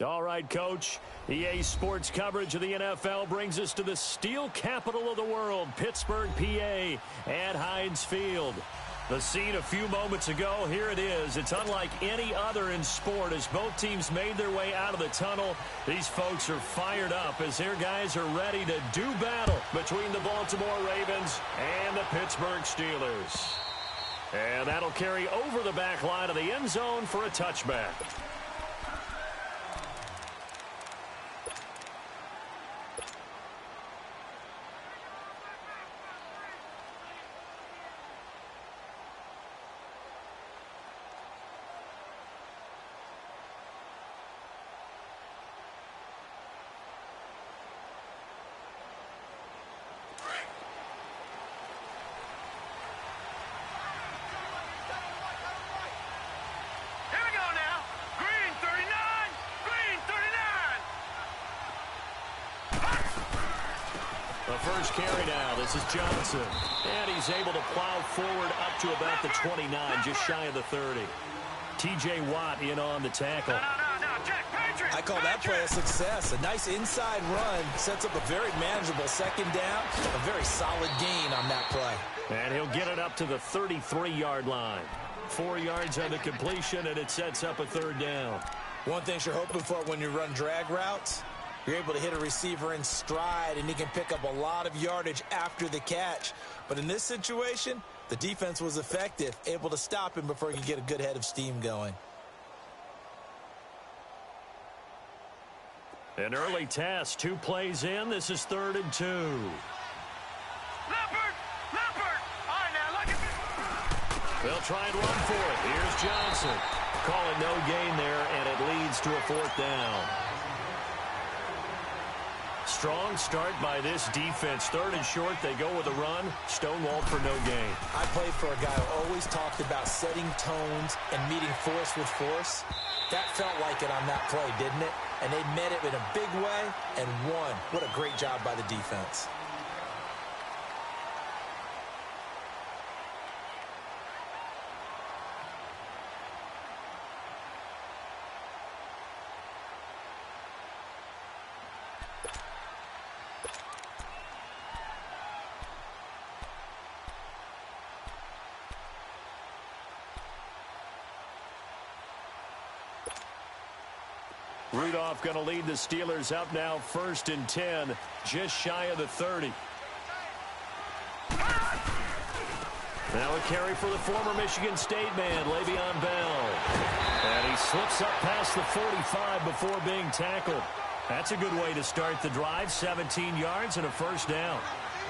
All right, Coach. EA Sports coverage of the NFL brings us to the steel capital of the world, Pittsburgh, PA, at Heinz Field. The scene a few moments ago, here it is. It's unlike any other in sport as both teams made their way out of the tunnel. These folks are fired up as their guys are ready to do battle between the Baltimore Ravens and the Pittsburgh Steelers. And that'll carry over the back line of the end zone for a touchback. First carry now. This is Johnson. And he's able to plow forward up to about the 29, just shy of the 30. T.J. Watt in on the tackle. I call that play a success. A nice inside run sets up a very manageable second down. A very solid gain on that play. And he'll get it up to the 33-yard line. 4 yards on the completion, and it sets up a third down. One thing you're hoping for when you run drag routes, you're able to hit a receiver in stride, and he can pick up a lot of yardage after the catch. But in this situation, the defense was effective, able to stop him before he could get a good head of steam going. An early task, 2 plays in. This is 3rd and 2. Leopard! Leopard! All right, now, look at this. They'll try and run for it. Here's Johnson. Call it no gain there, and it leads to a 4th down. Strong start by this defense. 3rd and short, they go with a run. Stonewalled for no gain. I played for a guy who always talked about setting tones and meeting force with force. That felt like it on that play, didn't it? And they met it in a big way and won. What a great job by the defense. Rudolph going to lead the Steelers up now 1st and 10, just shy of the 30. Now a carry for the former Michigan State man, Le'Veon Bell. And he slips up past the 45 before being tackled. That's a good way to start the drive, 17 yards and a 1st down.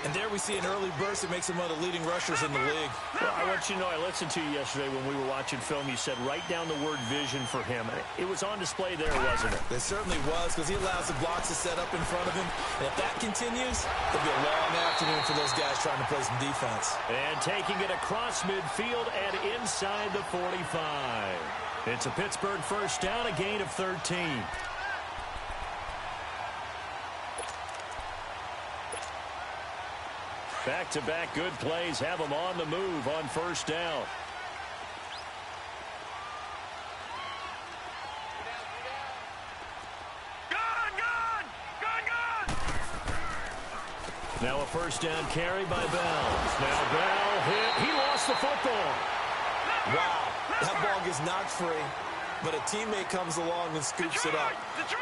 And there we see an early burst that makes him one of the leading rushers in the league. Well, I want you to know, I listened to you yesterday when we were watching film. You said write down the word vision for him. It was on display there, wasn't it? It certainly was, because he allows the blocks to set up in front of him. And if that continues, it'll be a long afternoon for those guys trying to play some defense. And taking it across midfield and inside the 45. It's a Pittsburgh 1st down, a gain of 13. Back-to-back good plays have them on the move on 1st down. Now a 1st down carry by Bell. Now Bell hit. He lost the football. Wow, that ball gets knocked free, but a teammate comes along and scoops it up. It's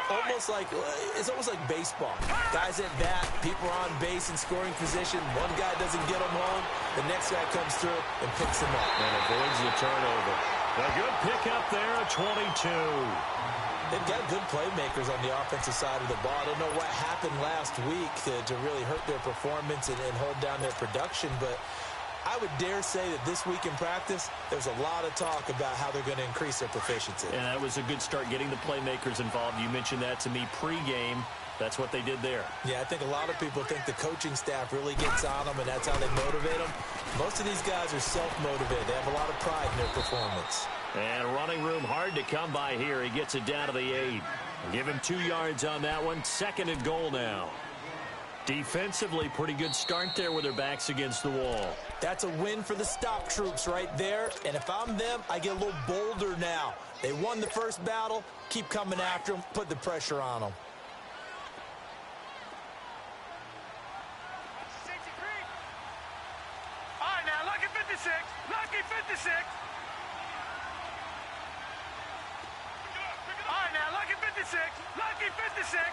almost like baseball. Guys at bat, people are on base in scoring position. One guy doesn't get them home. The next guy comes through and picks them up. And avoids the turnover. A good pickup there at 22. They've got good playmakers on the offensive side of the ball. I don't know what happened last week to really hurt their performance and hold down their production, but I would dare say that this week in practice, there's a lot of talk about how they're going to increase their proficiency. And that was a good start, getting the playmakers involved. You mentioned that to me pregame. That's what they did there. Yeah, I think a lot of people think the coaching staff really gets on them, and that's how they motivate them. Most of these guys are self-motivated. They have a lot of pride in their performance. And running room hard to come by here. He gets it down to the 8. Give him 2 yards on that one. 2nd and goal now. Defensively, pretty good start there with their backs against the wall. That's a win for the stop troops right there. And if I'm them, I get a little bolder now. They won the first battle. Keep coming after them. Put the pressure on them. All right, now, lucky 56. Lucky 56. All right, now, lucky 56. Lucky 56.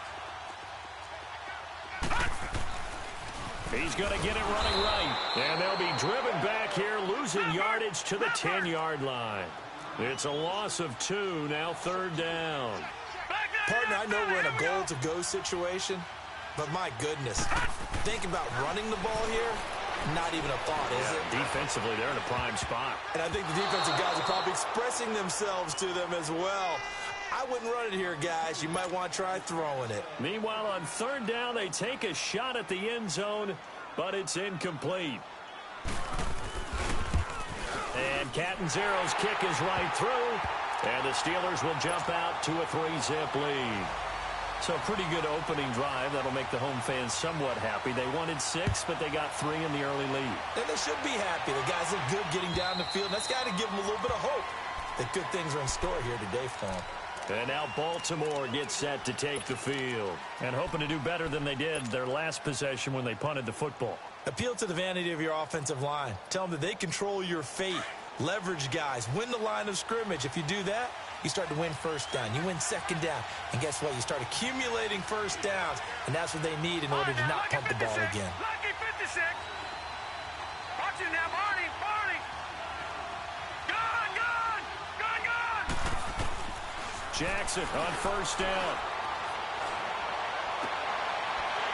He's going to get it running right. And they'll be driven back here, losing yardage to the 10-yard line. It's a loss of 2, now 3rd down. Partner, I know we're in a goal-to-go situation, but my goodness, think about running the ball here. Not even a thought, is it? Defensively, they're in a prime spot. And I think the defensive guys are probably expressing themselves to them as well. I wouldn't run it here, guys. You might want to try throwing it. Meanwhile, on 3rd down, they take a shot at the end zone, but it's incomplete. And Catanzero's kick is right through, and the Steelers will jump out to a 3-zip lead. So a pretty good opening drive. That'll make the home fans somewhat happy. They wanted 6, but they got 3 in the early lead. And they should be happy. The guys look good getting down the field. That's got to give them a little bit of hope that good things are in store here today for them. And now Baltimore gets set to take the field. And hoping to do better than they did their last possession when they punted the football. Appeal to the vanity of your offensive line. Tell them that they control your fate. Leverage guys. Win the line of scrimmage. If you do that, you start to win 1st down. You win 2nd down. And guess what? You start accumulating 1st downs. And that's what they need in order to not punt the ball again. Lucky 56. Watch him now, Barney. Barney. Gone, gone. Gone, gone. Jackson on 1st down.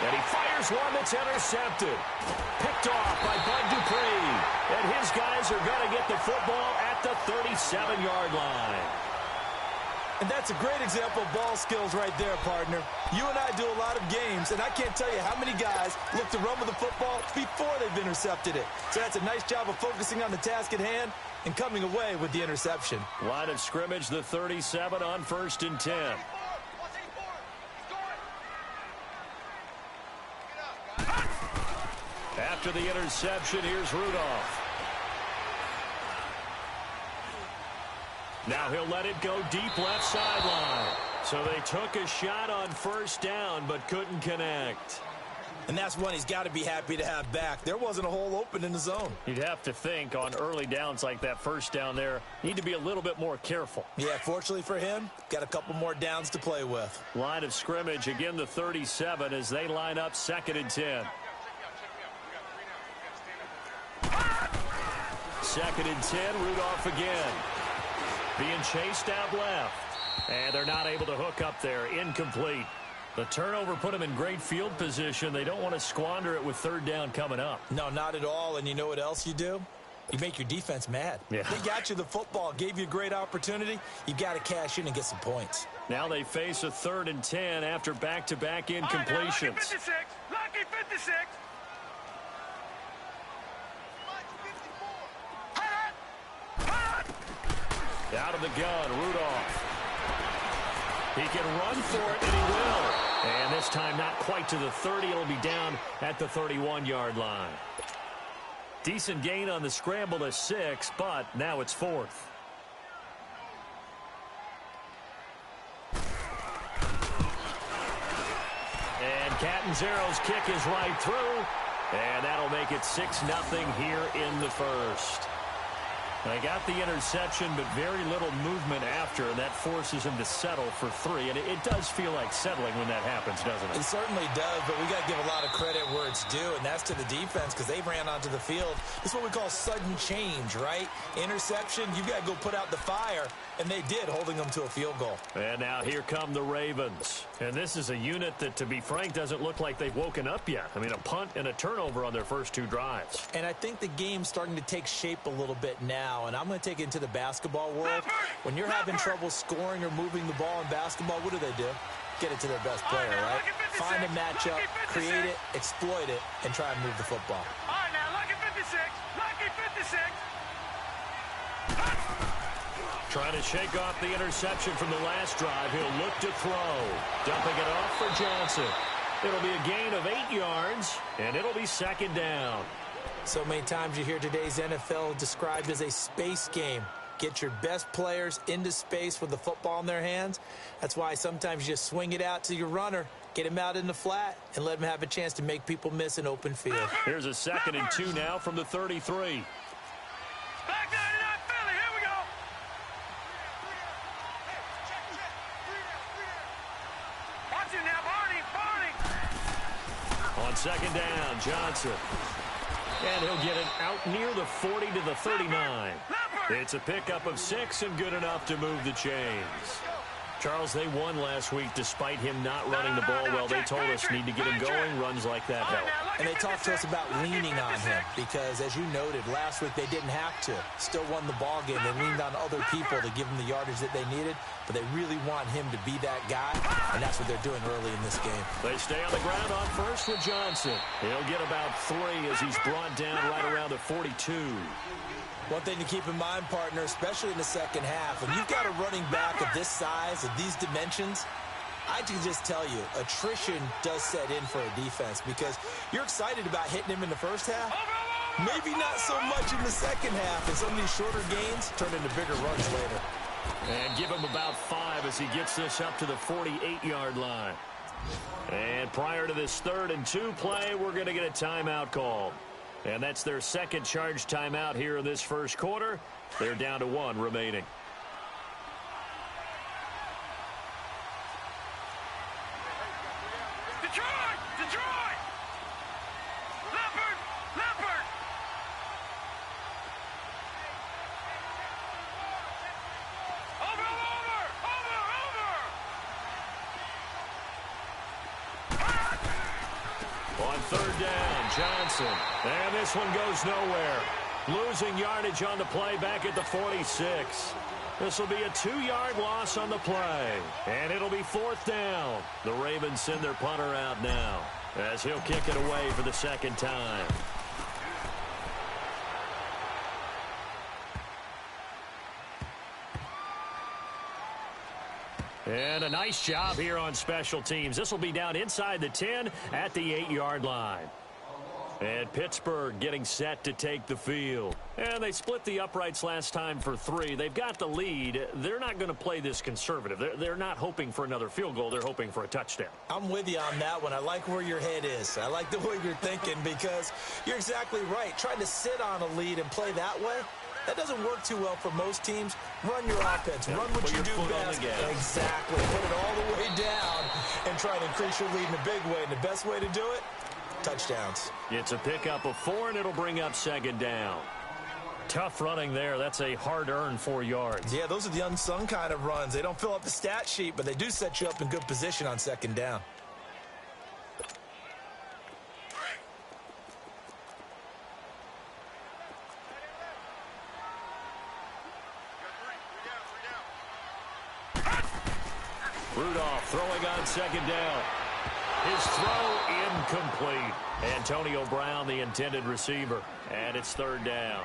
And he fires one that's intercepted. Picked off by Bud Dupree. And his guys are going to get the football at the 37-yard line. And that's a great example of ball skills right there, partner. You and I do a lot of games, and I can't tell you how many guys look to run with the football before they've intercepted it. So that's a nice job of focusing on the task at hand and coming away with the interception. Line of scrimmage, the 37 on 1st and 10. After the interception, here's Rudolph. Now he'll let it go deep left sideline. So they took a shot on 1st down, but couldn't connect. And that's one he's got to be happy to have back. There wasn't a hole open in the zone. You'd have to think on early downs like that 1st down there, need to be a little bit more careful. Yeah, fortunately for him, got a couple more downs to play with. Line of scrimmage, again the 37 as they line up 2nd and 10. 2nd and 10, Rudolph again. Being chased out left. And they're not able to hook up there. Incomplete. The turnover put them in great field position. They don't want to squander it with 3rd down coming up. No, not at all. And you know what else you do? You make your defense mad. Yeah. They got you the football, gave you a great opportunity. You got to cash in and get some points. Now they face a 3rd and 10 after back-to-back incompletions. Lucky 56. Lucky 56. Out of the gun, Rudolph. He can run for it, and he will. And this time not quite to the 30. It'll be down at the 31-yard line. Decent gain on the scramble to 6, but now it's 4th. And Catanzero's kick is right through. And that'll make it 6-0 here in the 1st. They got the interception, but very little movement after, and that forces him to settle for 3. And it does feel like settling when that happens, doesn't it? It certainly does, but we got to give a lot of credit where it's due, and that's to the defense because they ran onto the field. This is what we call sudden change, right? Interception, you got to go put out the fire, and they did, holding them to a field goal. And now here come the Ravens. And this is a unit that, to be frank, doesn't look like they've woken up yet. I mean, a punt and a turnover on their first 2 drives. And I think the game's starting to take shape a little bit now. And I'm going to take it into the basketball world. When you're having trouble scoring or moving the ball in basketball, what do? Get it to their best player, right? Find a matchup, create it, exploit it, and try and move the football. All right, now, lucky 56. Lucky 56. Trying to shake off the interception from the last drive. He'll look to throw. Dumping it off for Johnson. It'll be a gain of 8 yards, and it'll be 2nd down. So many times you hear today's NFL described as a space game. Get your best players into space with the football in their hands. That's why sometimes you just swing it out to your runner, get him out in the flat, and let him have a chance to make people miss an open field. Here's a 2nd and 2 now from the 33. Back 99 Philly, here we go. Watch it now, Barney. On 2nd down, Johnson. And he'll get it out near the 40 to the 39. It's a pickup of 6 and good enough to move the chains. Charles, they won last week despite him not running the ball well. They told us need to get him going. Runs like that help. And they talked to us about leaning on him because, as you noted, last week they didn't have to. Still won the ball game. They leaned on other people to give them the yardage that they needed, but they really want him to be that guy, and that's what they're doing early in this game. They stay on the ground on first with Johnson. He'll get about 3 as he's brought down right around the 42. One thing to keep in mind, partner, especially in the second half, when you've got a running back of this size, of these dimensions, I can just tell you, attrition does set in for a defense because you're excited about hitting him in the first half. Maybe not so much in the second half, and some of these shorter gains turn into bigger runs later. And give him about 5 as he gets this up to the 48-yard line. And prior to this 3rd and 2 play, we're going to get a timeout call. And that's their second charge timeout here in this first quarter. They're down to 1 remaining. Detroit! Detroit! Leopard! Leopard! Over! On 3rd down, Johnson. And this one goes nowhere. Losing yardage on the play back at the 46. This will be a 2-yard loss on the play. And it'll be 4th down. The Ravens send their punter out now as he'll kick it away for the 2nd time. And a nice job here on special teams. This will be down inside the 10 at the 8-yard line. And Pittsburgh getting set to take the field. And they split the uprights last time for 3. They've got the lead. They're not going to play this conservative. They're not hoping for another field goal. They're hoping for a touchdown. I'm with you on that one. I like where your head is. I like the way you're thinking because you're exactly right. Trying to sit on a lead and play that way, that doesn't work too well for most teams. Run your offense. Run what you do best. Exactly. Put it all the way down and try to increase your lead in a big way. And the best way to do it, touchdowns. It's a pickup of 4, and it'll bring up 2nd down. Tough running there. That's a hard-earned 4 yards. Yeah, those are the unsung kind of runs. They don't fill up the stat sheet, but they do set you up in good position on 2nd down. Rudolph throwing on 2nd down. His throw incomplete. Antonio Brown, the intended receiver. And it's 3rd down.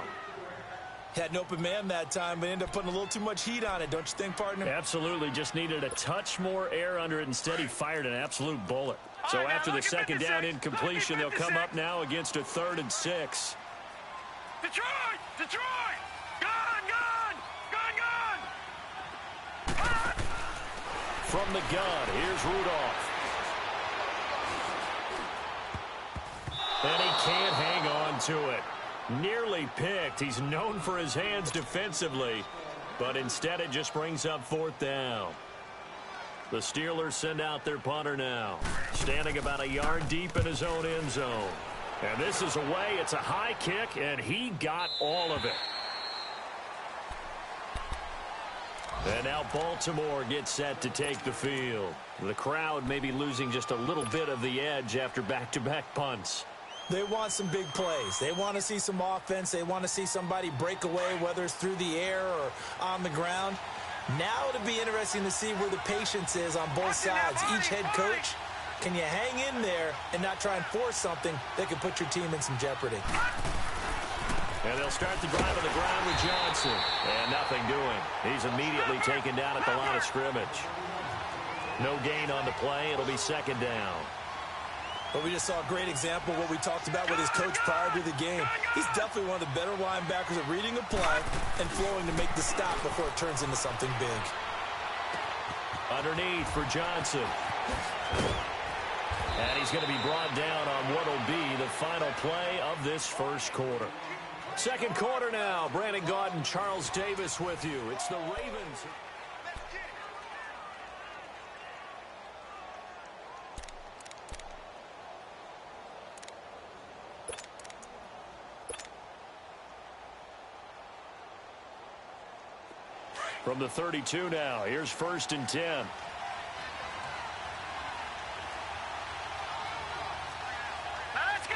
Had an open man that time, but ended up putting a little too much heat on it, don't you think, partner? Absolutely. Just needed a touch more air under it. Instead, he fired an absolute bullet. So after the 2nd down incompletion, they'll come up now against a 3rd and 6. Detroit! Detroit! Gun! Gun! Gun! Gun! From the gun, here's Rudolph. And he can't hang on to it. Nearly picked. He's known for his hands defensively, but instead it just brings up 4th down. The Steelers send out their punter now, standing about a yard deep in his own end zone. And this is away. It's a high kick, and he got all of it. And now Baltimore gets set to take the field. The crowd may be losing just a little bit of the edge after back-to-back punts. They want some big plays. They want to see some offense. They want to see somebody break away, whether it's through the air or on the ground. Now it'll be interesting to see where the patience is on both sides. Each head coach, can you hang in there and not try and force something that could put your team in some jeopardy? And they'll start the drive on the ground with Johnson. And nothing doing. He's immediately taken down at the line of scrimmage. No gain on the play. It'll be 2nd down. But we just saw a great example of what we talked about with his coach prior to the game. He's definitely one of the better linebackers at reading a play and flowing to make the stop before it turns into something big. Underneath for Johnson. And he's going to be brought down on what will be the final play of this first quarter. Second quarter now. Brandon Gaudin and Charles Davis with you. It's the Ravens. From the 32 now, here's 1st and 10. Now let's go.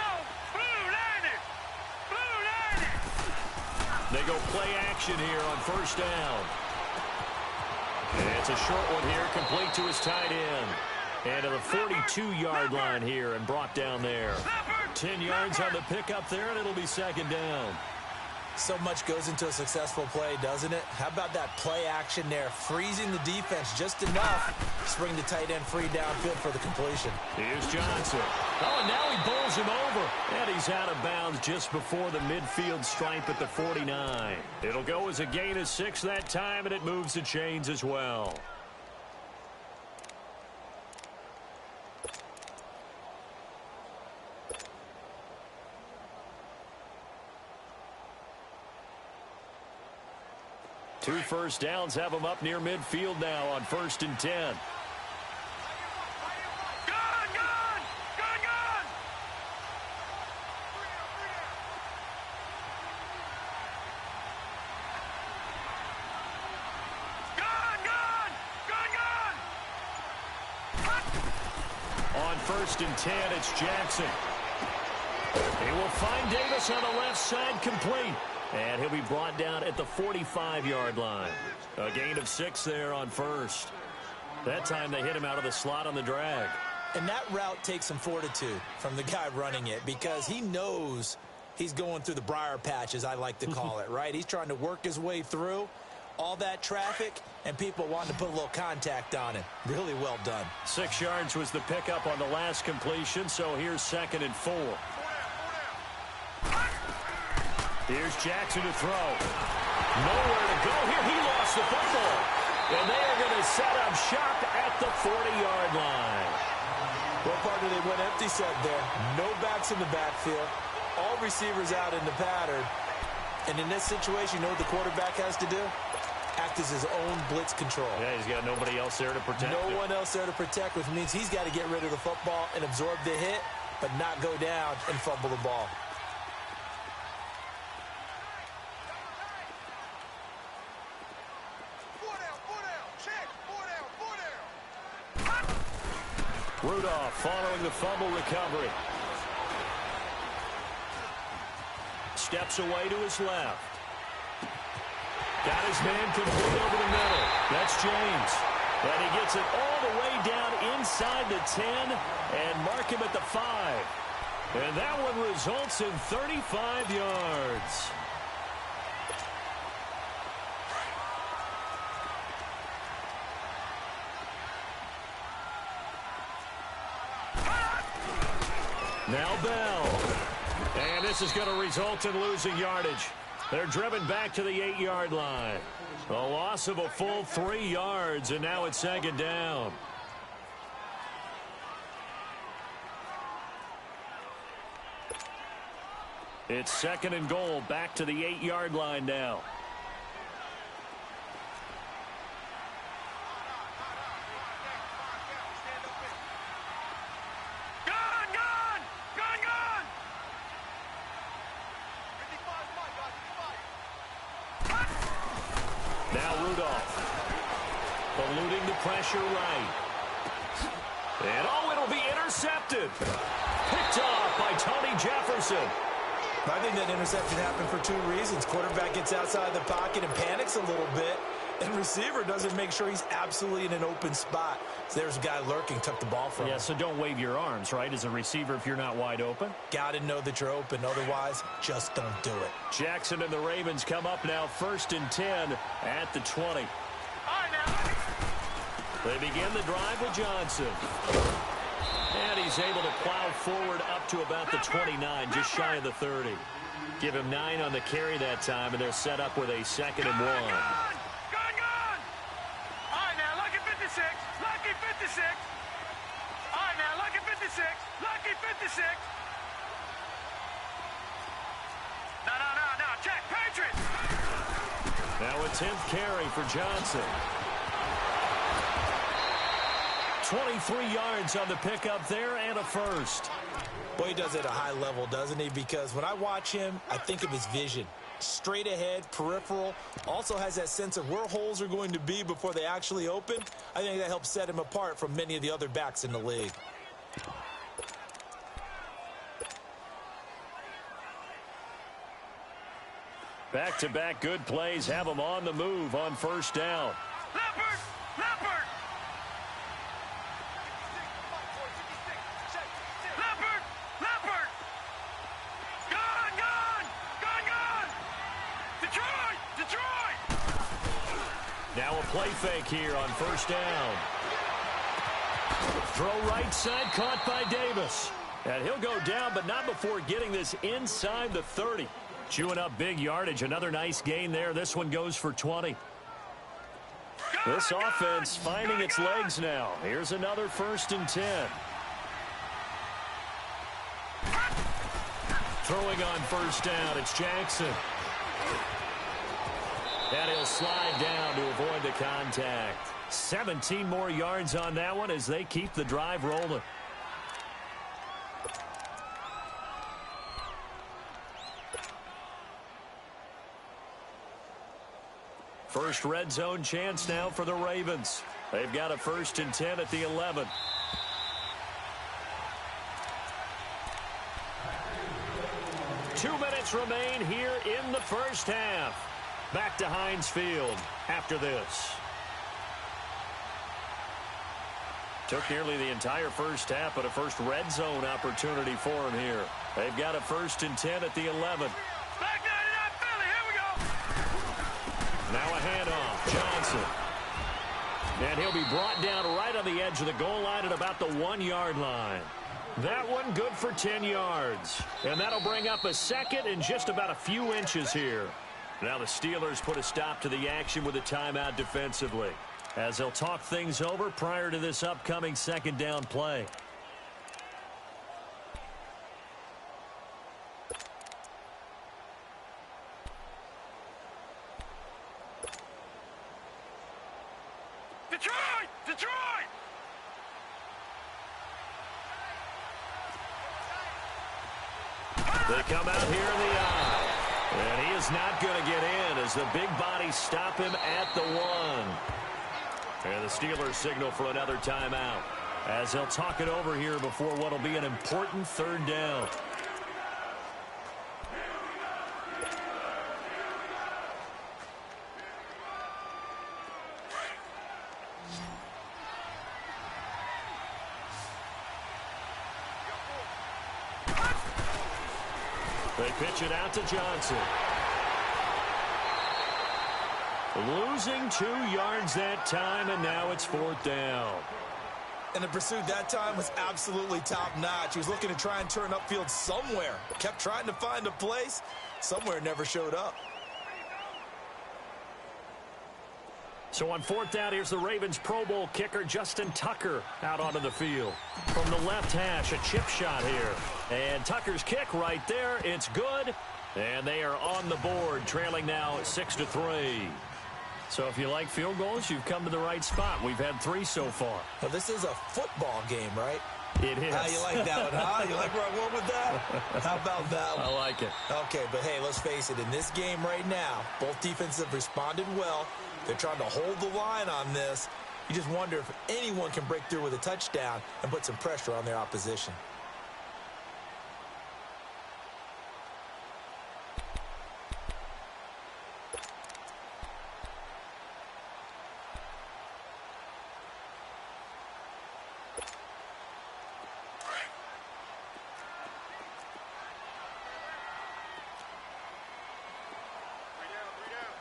Blue line it. Blue line it. They go play action here on 1st down. And it's a short one here, complete to his tight end. And to the 42-yard line here and brought down there. 10 yards on the pickup there, and it'll be 2nd down. So much goes into a successful play, doesn't it? How about that play action there? Freezing the defense just enough to bring the tight end free downfield for the completion. Here's Johnson. Oh, and now he bowls him over. And he's out of bounds just before the midfield stripe at the 49. It'll go as a gain of 6 that time, and it moves the chains as well. Two first downs have him up near midfield now on 1st and 10. Gun, gun, gun, gun. Gun, gun, gun, gun. On 1st and 10, it's Jackson. He will find Davis on the left side, complete. And he'll be brought down at the 45-yard line. A gain of 6 there on 1st. That time they hit him out of the slot on the drag. And that route takes some fortitude from the guy running it because he knows he's going through the briar patch, as I like to call it, right? He's trying to work his way through all that traffic, and people wanting to put a little contact on it. Really well done. 6 yards was the pickup on the last completion, so here's 2nd and 4. Here's Jackson to throw. Nowhere to go here. He lost the football. And they are going to set up shop at the 40-yard line. Well, partner, they went empty set there. No backs in the backfield. All receivers out in the pattern. And in this situation, you know what the quarterback has to do? Act as his own blitz control. Yeah, he's got nobody else there to protect him. No one else there to protect, which means he's got to get rid of the football and absorb the hit, but not go down and fumble the ball. Rudolph following the fumble recovery. Steps away to his left. Got his man complete over the middle. That's James. And he gets it all the way down inside the 10 and mark him at the 5. And that one results in 35 yards. Now Bell. And this is going to result in losing yardage. They're driven back to the 8-yard line. A loss of a full 3 yards, and now it's 2nd down. It's 2nd and goal, back to the 8-yard line now. Eluding the pressure right. And it'll be intercepted. Picked off by Tony Jefferson. I think that interception happened for 2 reasons. Quarterback gets outside the pocket and panics a little bit. And receiver doesn't make sure he's absolutely in an open spot. So there's a guy lurking, took the ball from him. Yeah, so don't wave your arms, right, as a receiver if you're not wide open. Got to know that you're open. Otherwise, just don't do it. Jackson and the Ravens come up now 1st and 10 at the 20. They begin the drive with Johnson. And he's able to plow forward up to about the 29, just shy of the 30. Give him 9 on the carry that time, and they're set up with a 2nd and 1. Gone! All right, now, lucky 56. Lucky 56. All right, now, lucky 56. Lucky 56. No. Check, Patriots. Now a 10th carry for Johnson. 23 yards on the pickup there and a first. Boy, he does it at a high level, doesn't he? Because when I watch him, I think of his vision. Straight ahead, peripheral. Also has that sense of where holes are going to be before they actually open. I think that helps set him apart from many of the other backs in the league. Back-to-back good plays have him on the move on first down. Leopard! Leopard! Leopard! Leopard! Gone! Detroit! Now a play fake here on first down. Throw right side, caught by Davis. And he'll go down, but not before getting this inside the 30. Chewing up big yardage. Another nice gain there. This one goes for 20. This offense finding its legs now. Here's another 1st and 10. Throwing on first down, it's Jackson. And he'll slide down to avoid the contact. 17 more yards on that one as they keep the drive rolling. First red zone chance now for the Ravens. They've got a 1st and 10 at the 11. Two minutes remain here in the first half. Back to Heinz Field after this. Took nearly the entire first half, but a first red zone opportunity for him here. They've got a 1st and 10 at the 11. Now a handoff, Johnson. And he'll be brought down right on the edge of the goal line at about the 1-yard line. That one good for 10 yards. And that'll bring up a 2nd and just about a few inches here. Now the Steelers put a stop to the action with a timeout defensively, as they'll talk things over prior to this upcoming 2nd down play. Detroit! They come out here in the eye. And he is not going to get in as the big bodies stop him at the 1. And the Steelers signal for another timeout, as they'll talk it over here before what will be an important 3rd down. They pitch it out to Johnson. Losing 2 yards that time, and now it's 4th down. And the pursuit that time was absolutely top-notch. He was looking to try and turn upfield somewhere. Kept trying to find a place. Somewhere never showed up. So on 4th down, here's the Ravens Pro Bowl kicker Justin Tucker out onto the field. From the left hash, a chip shot here. And Tucker's kick right there. It's good. And they are on the board, trailing now 6-3. So if you like field goals, you've come to the right spot. We've had 3 so far. Well, this is a football game, right? It is. How you like that one, huh? You like where I went with that? How about that one? I like it. Okay, but hey, let's face it. In this game right now, both defenses have responded well. They're trying to hold the line on this. You just wonder if anyone can break through with a touchdown and put some pressure on their opposition.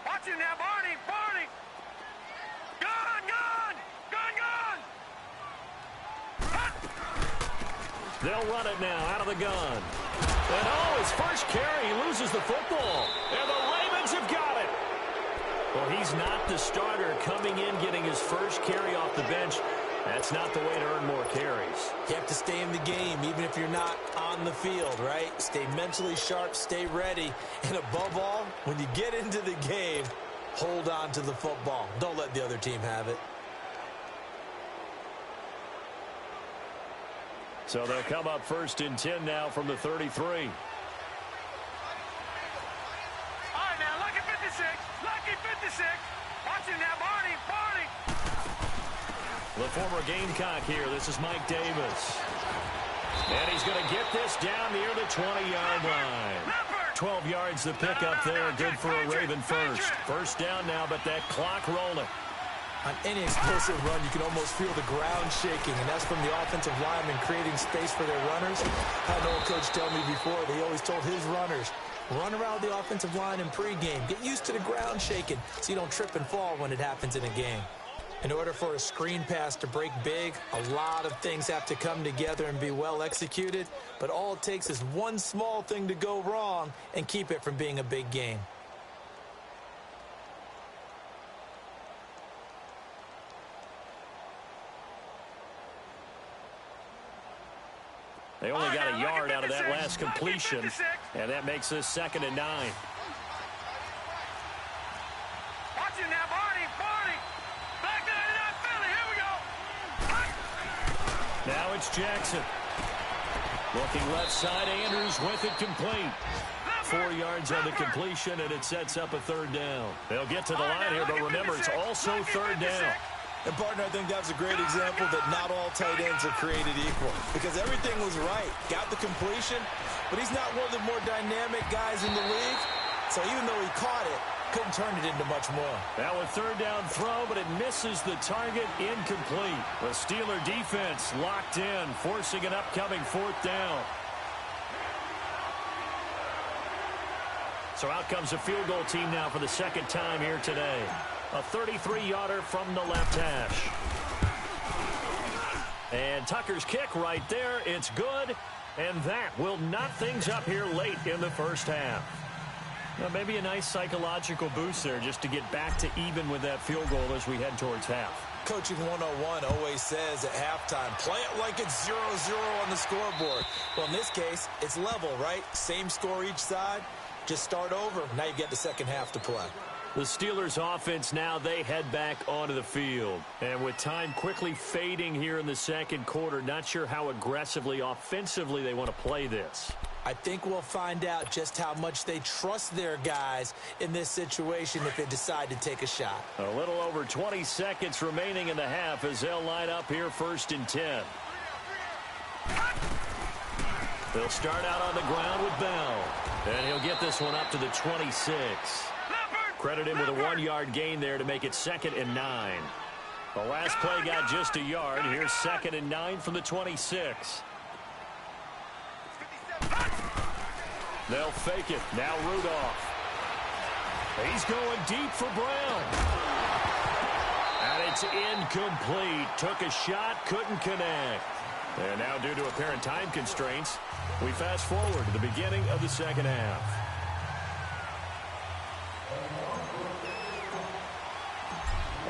Watch him now, Barney! Gone! They'll run it now out of the gun. And oh, his first carry, he loses the football. And the Ravens have got it. Well, he's not the starter coming in, getting his first carry off the bench. That's not the way to earn more carries. You have to stay in the game, even if you're not on the field, right? Stay mentally sharp, stay ready. And above all, when you get into the game, hold on to the football. Don't let the other team have it. So they'll come up 1st and 10 now from the 33. All right, now, lucky 56. Lucky 56. Watch it now, Barney. Barney. The former Gamecock here. This is Mike Davis. And he's going to get this down near the 20-yard line. 12 yards to pick up there. Good for a Raven first. First down now, but that clock rolling. On any explosive run, you can almost feel the ground shaking, and that's from the offensive linemen creating space for their runners. I had an old coach tell me before, they always told his runners, run around the offensive line in pregame. Get used to the ground shaking so you don't trip and fall when it happens in a game. In order for a screen pass to break big, a lot of things have to come together and be well executed, but all it takes is one small thing to go wrong and keep it from being a big game. They only got a yard out of that last completion, and that us this 2nd and 9. Watch it now, Barney. Barney. Back there, not Philly. Here we go. Now it's Jackson. Looking left side, Andrews with it complete. 4 yards on the completion, and it sets up a 3rd down. They'll get to the line here, but remember, it's also 3rd down. And, partner, I think that's a great example that not all tight ends are created equal. Because everything was right. Got the completion, but he's not one of the more dynamic guys in the league. So even though he caught it, couldn't turn it into much more. Now a 3rd down throw, but it misses the target, incomplete. The Steeler defense locked in, forcing an upcoming 4th down. So out comes a field goal team now for the 2nd time here today. A 33-yarder from the left hash. And Tucker's kick right there. It's good. And that will knot things up here late in the first half. Now, maybe a nice psychological boost there just to get back to even with that field goal as we head towards half. Coaching 101 always says at halftime, play it like it's 0-0 on the scoreboard. Well, in this case, it's level, right? Same score each side. Just start over. Now you get the second half to play. The Steelers offense now, they head back onto the field. And with time quickly fading here in the 2nd quarter, not sure how aggressively, offensively they want to play this. I think we'll find out just how much they trust their guys in this situation if they decide to take a shot. A little over 20 seconds remaining in the half as they'll line up here 1st and 10. They'll start out on the ground with Bell. And he'll get this one up to the 26. Credit him with a 1-yard gain there to make it 2nd and 9. The last play got just a yard. Here's 2nd and 9 from the 26. They'll fake it. Now Rudolph. He's going deep for Brown. And it's incomplete. Took a shot, couldn't connect. And now due to apparent time constraints, we fast forward to the beginning of the 2nd half.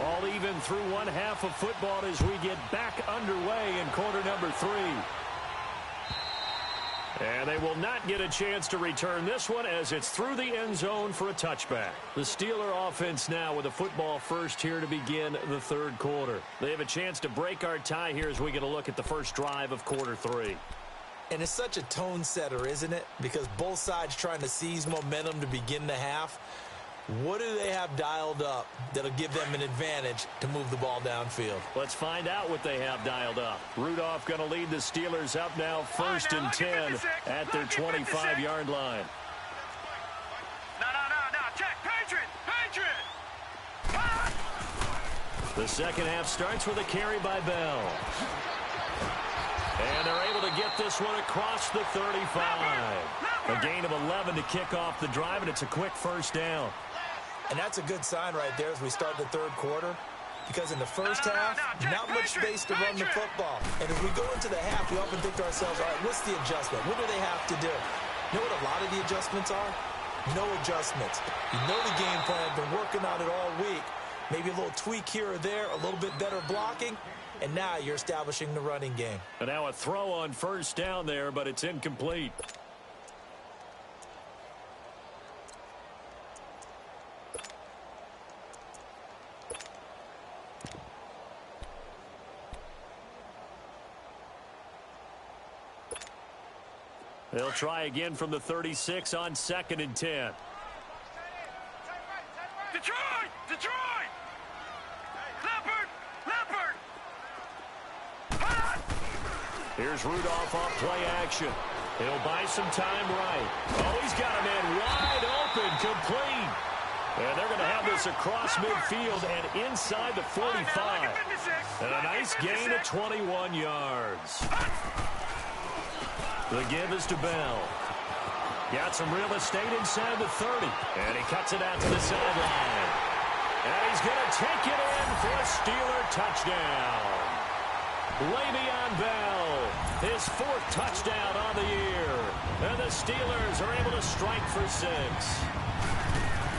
All even through one half of football as we get back underway in quarter number 3. And they will not get a chance to return this one as it's through the end zone for a touchback. The Steeler offense now with a football first here to begin the 3rd quarter. They have a chance to break our tie here as we get a look at the first drive of quarter 3. And it's such a tone setter, isn't it? Because both sides trying to seize momentum to begin the half. What do they have dialed up that'll give them an advantage to move the ball downfield? Let's find out what they have dialed up. Rudolph going to lead the Steelers up now 1st and 10 at their 25-yard line. No. Check. Patriot. The 2nd half starts with a carry by Bell. And they're able to get this one across the 35. A gain of 11 to kick off the drive, and it's a quick 1st down. And that's a good sign right there as we start the 3rd quarter. Because in the first half, not much space to run the football. And as we go into the half, we often think to ourselves, all right, what's the adjustment? What do they have to do? You know what a lot of the adjustments are? No adjustments. You know the game plan, been working on it all week. Maybe a little tweak here or there, a little bit better blocking, and now you're establishing the running game. And now a throw on first down there, but it's incomplete. They'll try again from the 36 on 2nd and 10. Detroit! Detroit! Leopard! Leopard! Here's Rudolph off play action. He'll buy some time right. Oh, he's got a man wide open, complete. And they're going to have this across midfield and inside the 45. And a nice gain of 21 yards. The give is to Bell. Got some real estate inside the 30. And he cuts it out to the sideline. And he's going to take it in for a Steeler touchdown. Le'Veon Bell, his 4th touchdown on the year. And the Steelers are able to strike for 6.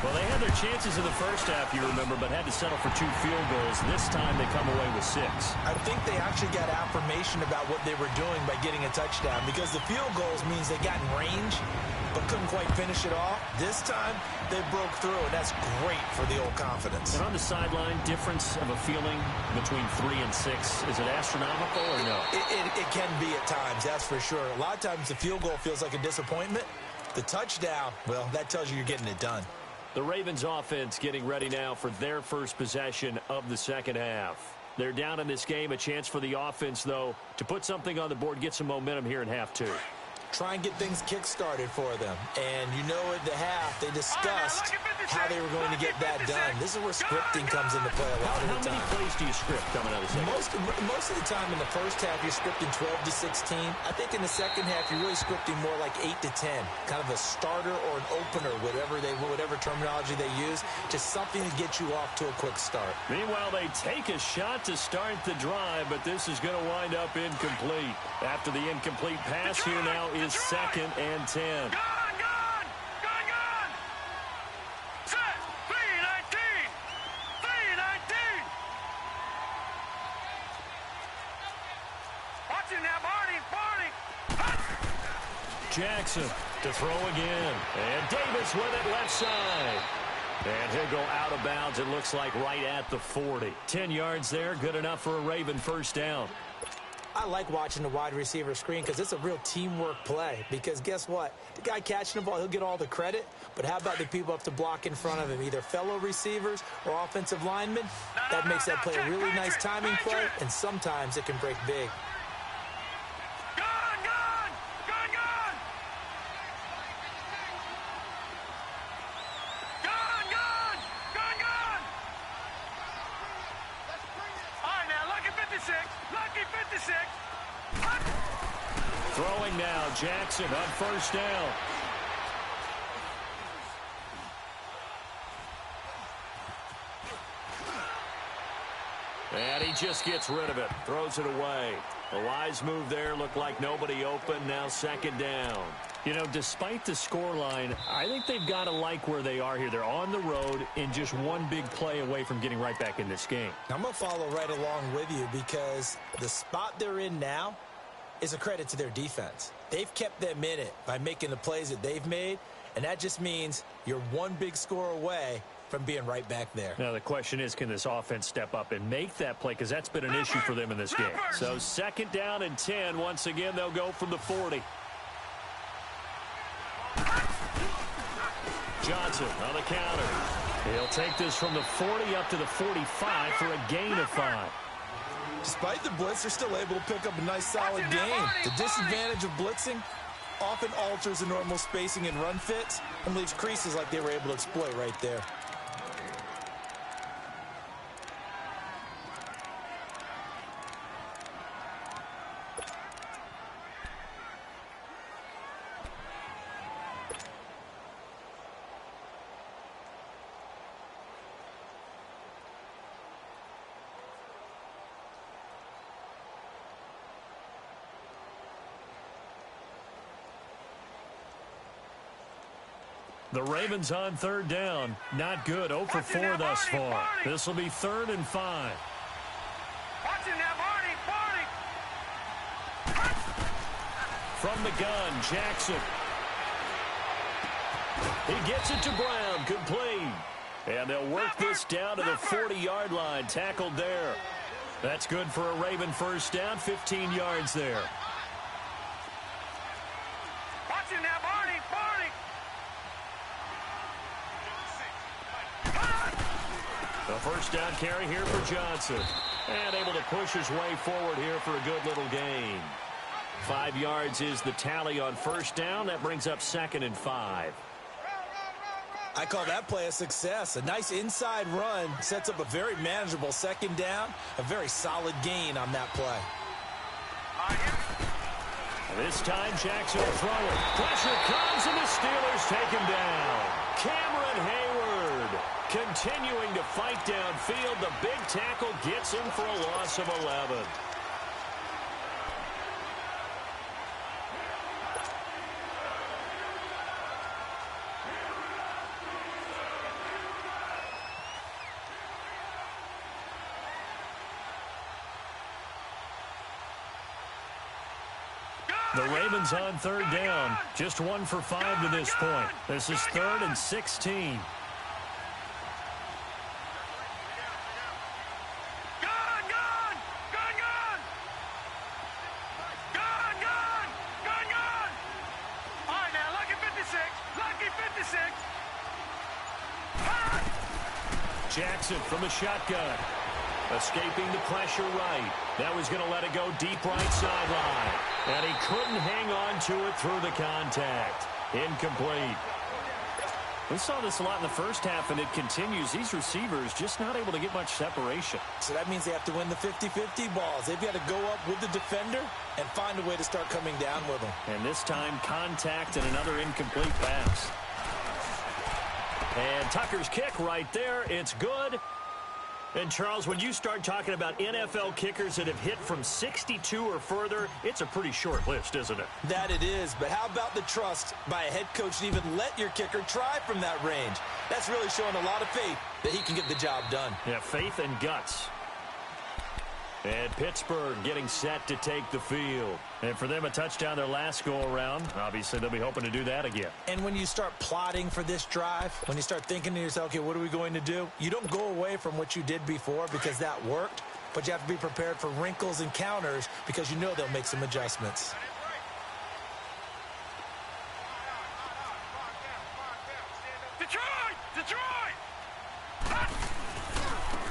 Well, they had their chances in the first half, you remember, but had to settle for 2 field goals. This time they come away with 6. I think they actually got affirmation about what they were doing by getting a touchdown, because the field goals means they got in range but couldn't quite finish it off. This time they broke through, and that's great for the old confidence. And on the sideline, difference of a feeling between 3 and 6, is it astronomical or no? It can be at times, that's for sure. A lot of times the field goal feels like a disappointment. The touchdown, well, that tells you you're getting it done. The Ravens offense getting ready now for their first possession of the second half. They're down in this game. A chance for the offense, though, to put something on the board, get some momentum here in half 2. Try and get things kick-started for them. And you know at the half, they discussed how they were going to get that done. This is where scripting comes into play a lot of the time. How many plays do you script coming out of the second? Most of the time in the first half, you're scripting 12 to 16. I think in the second half, you're really scripting more like 8 to 10. Kind of a starter or an opener, whatever terminology they use. Just something to get you off to a quick start. Meanwhile, they take a shot to start the drive, but this is going to wind up incomplete. After the incomplete pass, here now is 2nd and 10. Gone! Set! 3-19! 3-19! Watch it now, Barney! Jackson to throw again. And Davis with it left side. And he'll go out of bounds, it looks like right at the 40. 10 yards there, good enough for a Raven first down. I like watching the wide receiver screen because it's a real teamwork play. Because guess what? The guy catching the ball, he'll get all the credit. But how about the people up to block in front of him? Either fellow receivers or offensive linemen. That makes that play a really nice timing play. And sometimes it can break big. Throwing now, Jackson on first down. And he just gets rid of it, throws it away. A wise move there, looked like nobody open, now 2nd down. You know, despite the scoreline, I think they've got to like where they are here. They're on the road and just one big play away from getting right back in this game. I'm going to follow right along with you because the spot they're in now is a credit to their defense. They've kept them in it by making the plays that they've made, and that just means you're one big score away from being right back there. Now the question is, can this offense step up and make that play? Because that's been an issue for them in this game. So 2nd down and 10. Once again, they'll go from the 40. Johnson on the counter. He'll take this from the 40 up to the 45 for a gain of 5. Despite the blitz, they're still able to pick up a nice solid gain. The disadvantage of blitzing often alters the normal spacing and run fits and leaves creases like they were able to exploit right there. The Ravens on third down. Not good. 0 for 4 thus far. This will be 3rd and 5. Watching now, Marty. From the gun, Jackson. He gets it to Brown. Complete. And they'll work this down to the 40-yard line. Tackled there. That's good for a Raven first down. 15 yards there. Watching now, Marty. The first down carry here for Johnson. And able to push his way forward here for a good little gain. 5 yards is the tally on first down. That brings up 2nd and 5. I call that play a success. A nice inside run sets up a very manageable 2nd down. A very solid gain on that play. This time Jackson will throw it. Pressure comes and the Steelers take him down. Cameron Hayward continuing to fight downfield. The big tackle gets him for a loss of 11. The Ravens on third down. Just 1 for 5 to this point. This is 3rd and 16. Jackson from the shotgun. Escaping the pressure right. Now he's going to let it go deep right sideline. And he couldn't hang on to it through the contact. Incomplete. We saw this a lot in the first half, and it continues. These receivers just not able to get much separation. So that means they have to win the 50-50 balls. They've got to go up with the defender and find a way to start coming down with them. And this time, contact and another incomplete pass. And Tucker's kick right there. It's good. And, Charles, when you start talking about NFL kickers that have hit from 62 or further, it's a pretty short list, isn't it? That it is. But how about the trust by a head coach to even let your kicker try from that range? That's really showing a lot of faith that he can get the job done. Yeah, faith and guts. And Pittsburgh getting set to take the field. And for them, a touchdown their last go-around. Obviously, they'll be hoping to do that again. And when you start plotting for this drive, when you start thinking to yourself, okay, what are we going to do? You don't go away from what you did before because that worked, but you have to be prepared for wrinkles and counters because you know they'll make some adjustments.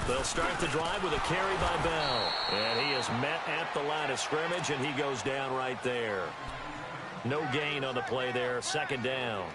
They'll start the drive with a carry by Bell. And he is met at the line of scrimmage, and he goes down right there. No gain on the play there. 2nd down.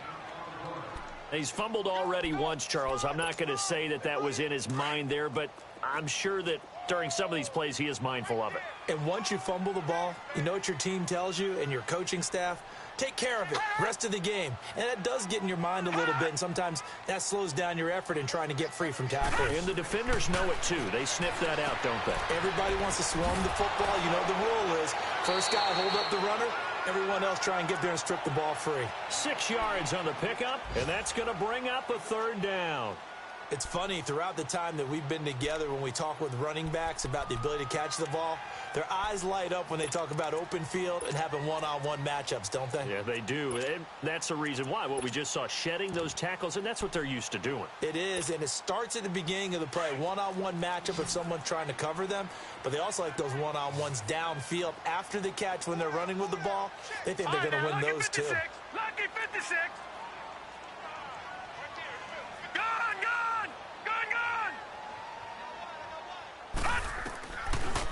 He's fumbled already once, Charles. I'm not going to say that that was in his mind there, but I'm sure that during some of these plays he is mindful of it. And once you fumble the ball, you know what your team tells you and your coaching staff? Take care of it, rest of the game. And that does get in your mind a little bit, and sometimes that slows down your effort in trying to get free from tackles. And the defenders know it, too. They sniff that out, don't they? Everybody wants to swarm the football. You know the rule is first guy hold up the runner, everyone else try and get there and strip the ball free. 6 yards on the pickup, and that's going to bring up a 3rd down. It's funny, throughout the time that we've been together, when we talk with running backs about the ability to catch the ball, their eyes light up when they talk about open field and having one-on-one matchups, don't they? Yeah, they do. And that's the reason why. What we just saw, shedding those tackles, and that's what they're used to doing. It is, and it starts at the beginning of the play. One-on-one matchup if someone's trying to cover them, but they also like those one-on-ones downfield after the catch when they're running with the ball. They think they're going to win those, too. Lucky 56.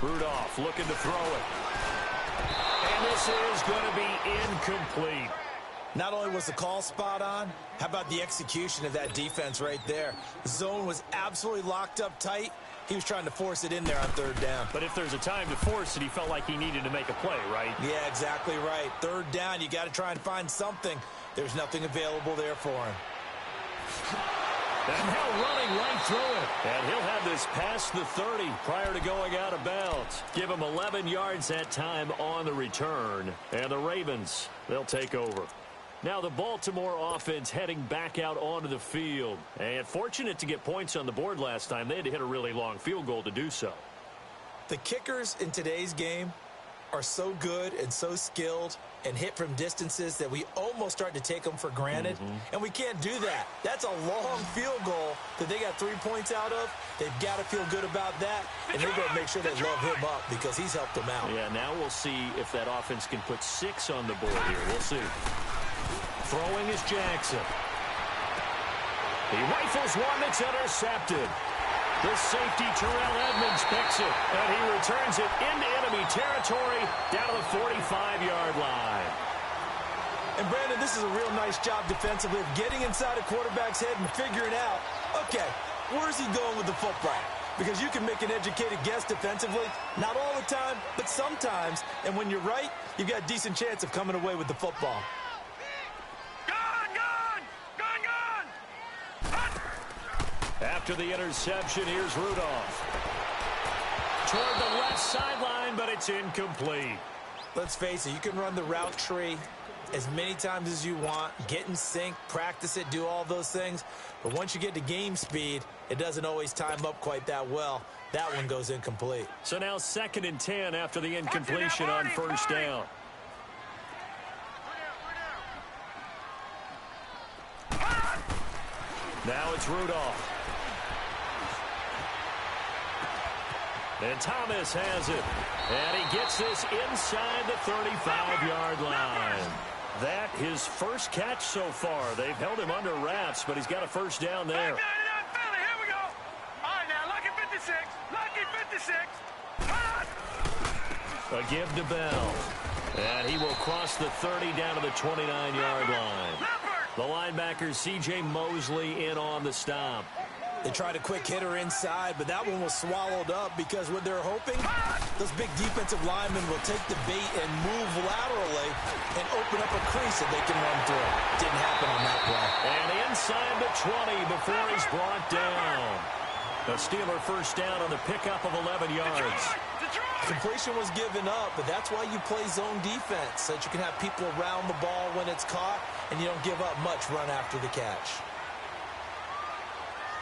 Rudolph looking to throw it. And this is going to be incomplete. Not only was the call spot on, how about the execution of that defense right there? The zone was absolutely locked up tight. He was trying to force it in there on 3rd down. But if there's a time to force it, he felt like he needed to make a play, right? Yeah, exactly right. 3rd down, you got to try and find something. There's nothing available there for him. And now running right through it. And he'll have this past the 30 prior to going out of bounds. Give him 11 yards that time on the return. And the Ravens, they'll take over. Now the Baltimore offense heading back out onto the field. And fortunate to get points on the board last time. They had to hit a really long field goal to do so. The kickers in today's game are so good and so skilled and hit from distances that we almost start to take them for granted. And we can't do that. That's a long field goal that they got 3 points out of. They've got to feel good about that, and they've got to make sure they love him up because he's helped them out. Yeah, now we'll see if that offense can put 6 on the board here. We'll see. Throwing is Jackson. He rifles one that's intercepted. The safety, Terrell Edmonds, picks it, and he returns it into enemy territory down to the 45-yard line. And, Brandon, this is a real nice job defensively of getting inside a quarterback's head and figuring out, okay, where's he going with the football? Because you can make an educated guess defensively, not all the time, but sometimes. And when you're right, you've got a decent chance of coming away with the football. After the interception, here's Rudolph. Toward the left sideline, but it's incomplete. Let's face it, you can run the route tree as many times as you want, get in sync, practice it, do all those things. But once you get to game speed, it doesn't always time up quite that well. That one goes incomplete. So now 2nd and 10 after the incompletion on first down. Now it's Rudolph. And Thomas has it. And he gets this inside the 35-yard line. That his first catch so far. They've held him under wraps, but he's got a first down there. Here we go. All right, now, lucky 56. Lucky 56. A give to Bell. And he will cross the 30 down to the 29-yard line. The linebacker, C.J. Mosley, in on the stop. They tried a quick hitter inside, but that one was swallowed up because what they're hoping, those big defensive linemen will take the bait and move laterally and open up a crease that they can run through. Didn't happen on that play. And inside the 20 before he's brought down. The Steeler first down on the pickup of 11 yards. Completion was given up, but that's why you play zone defense, so that you can have people around the ball when it's caught, and you don't give up much run after the catch.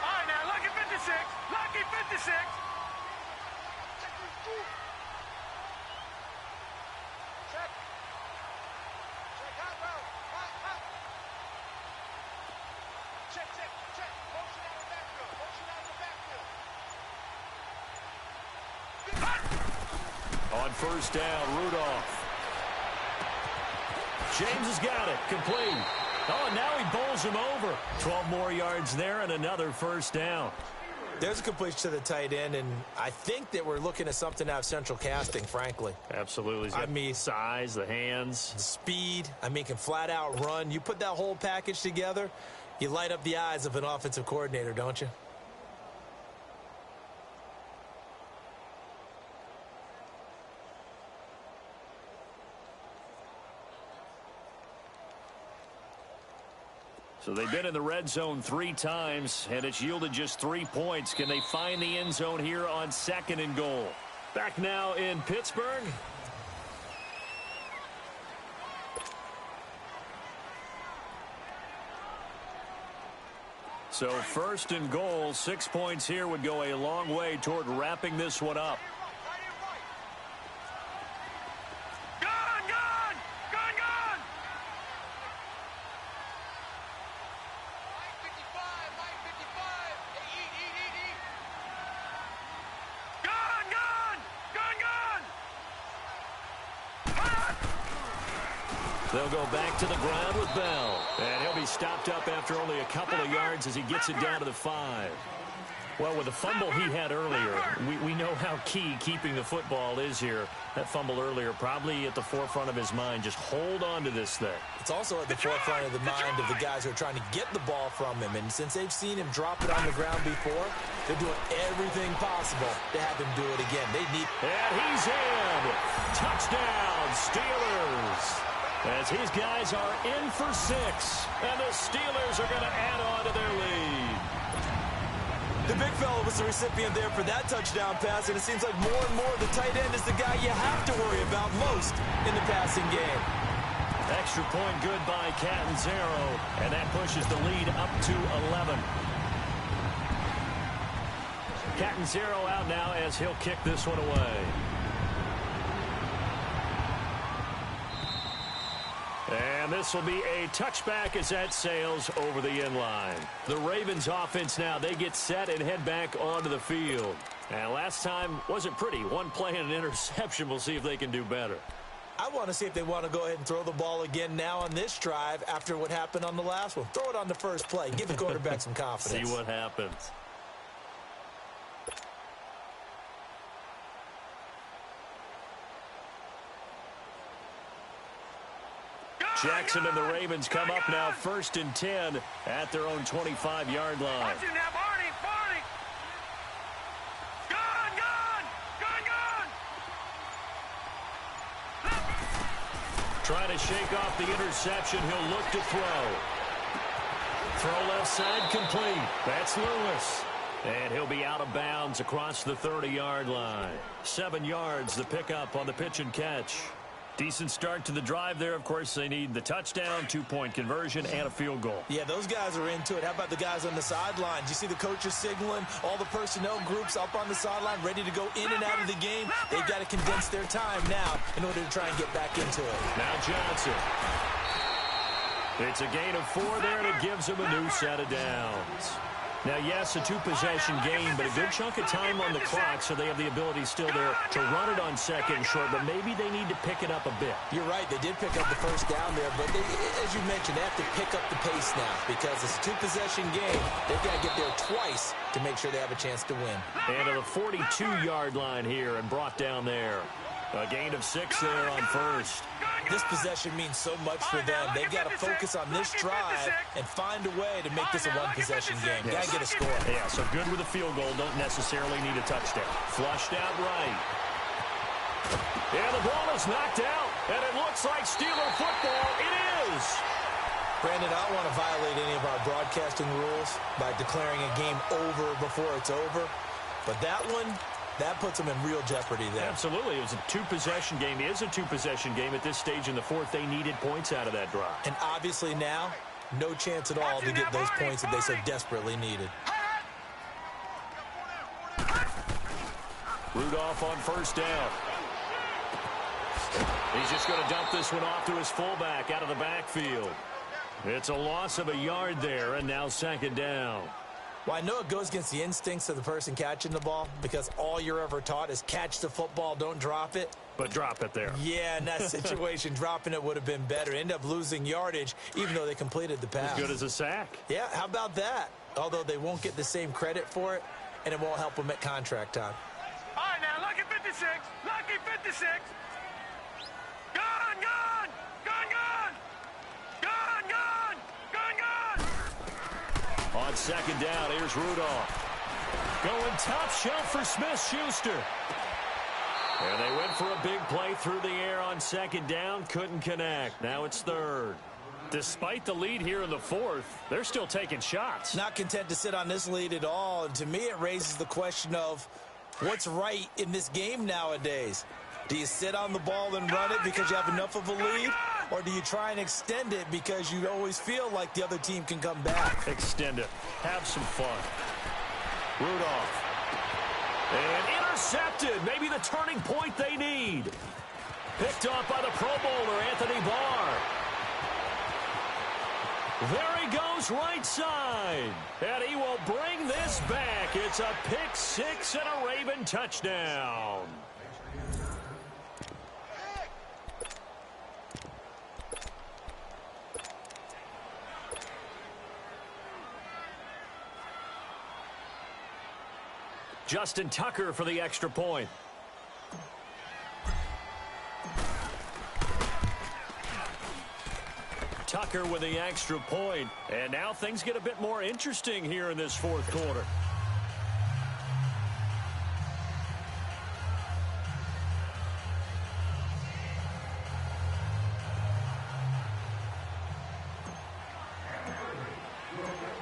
All right, now, lucky 56. Lucky 56. Check. Check out, bro. Check. Motion out of the backfield. Motion out of the backfield. On first down, Rudolph. James has got it. Complete. Oh, and now he bowls him over. 12 more yards there and another first down. There's a completion to the tight end, and I think that we're looking at something out of central casting, frankly. Absolutely. I mean, size, the hands. the speed, can flat out run. You put that whole package together, you light up the eyes of an offensive coordinator, don't you? So they've been in the red zone 3 times, and it's yielded just 3 points. Can they find the end zone here on 2nd and goal? Back now in Pittsburgh. So 1st and goal, 6 points here would go a long way toward wrapping this one up. They'll go back to the ground with Bell. And he'll be stopped up after only a couple of yards as he gets it down to the 5. Well, with the fumble he had earlier, we know how key keeping the football is here. That fumble earlier probably at the forefront of his mind. Just hold on to this thing. It's also at the forefront of the mind of the guys who are trying to get the ball from him. And since they've seen him drop it on the ground before, they're doing everything possible to have him do it again. They need... And he's in. Touchdown, Steelers. As his guys are in for 6. And the Steelers are going to add on to their lead. The big fella was the recipient there for that touchdown pass, and it seems like more and more the tight end is the guy you have to worry about most in the passing game. Extra point good by Catanzaro, and that pushes the lead up to 11. Catanzaro out now as he'll kick this one away. And this will be a touchback as that sails over the end line. The Ravens offense now, they get set and head back onto the field. And last time wasn't pretty. One play and an interception. We'll see if they can do better. I want to see if they want to go ahead and throw the ball again now on this drive after what happened on the last one. Throw it on the first play. Give the quarterback some confidence. See what happens. Jackson and the Ravens come up now 1st and 10 at their own 25-yard line. Watch it now, Barney, Barney. Gun. Trying to shake off the interception. He'll look to throw. Throw left side complete. That's Lewis. And he'll be out of bounds across the 30-yard line. 7 yards the pickup on the pitch and catch. Decent start to the drive there. Of course, they need the touchdown, 2-point conversion, and a field goal. Yeah, those guys are into it. How about the guys on the sidelines? You see the coaches signaling, all the personnel groups up on the sideline, ready to go in and out of the game. They've got to condense their time now in order to try and get back into it. Now Johnson. It's a gain of 4 there, and it gives them a new set of downs. Now, yes, a 2-possession game, but a good chunk of time on the clock, so they have the ability still there to run it on 2nd and short, but maybe they need to pick it up a bit. You're right. They did pick up the first down there, but they, as you mentioned, they have to pick up the pace now because it's a 2-possession game. They've got to get there twice to make sure they have a chance to win. And to the 42-yard line here and brought down there. A gain of 6 there on 1st. This possession means so much for them. They've got to focus on this drive and find a way to make this a 1-possession game. Yes. Got to get a score. Yeah, so good with a field goal. Don't necessarily need a touchdown. Flushed out right. And the ball is knocked out. And it looks like Steeler football. It is. Brandon, I don't want to violate any of our broadcasting rules by declaring a game over before it's over. But that one, that puts them in real jeopardy there. Absolutely. It was a 2-possession game. It is a 2-possession game at this stage in the 4th. They needed points out of that drive. And obviously now, no chance at all to get those points that they so desperately needed. Rudolph on 1st down. He's just going to dump this one off to his fullback out of the backfield. It's a loss of a yard there, and now 2nd down. Well, I know it goes against the instincts of the person catching the ball because all you're ever taught is catch the football, don't drop it. But drop it there. Yeah, in that situation, dropping it would have been better. End up losing yardage, even though they completed the pass. As good as a sack. Yeah, how about that? Although they won't get the same credit for it, and it won't help them at contract time. All right, now, lucky 56. Lucky 56. Gun, gun. Gun, gun. Gun, gun. Gun, gun. On 2nd down, here's Rudolph. Going top shelf for Smith-Schuster. And they went for a big play through the air on 2nd down. Couldn't connect. Now it's 3rd. Despite the lead here in the 4th, they're still taking shots. Not content to sit on this lead at all. And to me, it raises the question of what's right in this game nowadays. Do you sit on the ball and run it because you have enough of a lead? Or do you try and extend it because you always feel like the other team can come back? Extend it. Have some fun. Rudolph. And intercepted. Maybe the turning point they need. Picked off by the Pro Bowler, Anthony Barr. There he goes right side. And he will bring this back. It's a pick 6 and a Raven touchdown. Justin Tucker for the extra point. Tucker with the extra point. And now things get a bit more interesting here in this 4th quarter.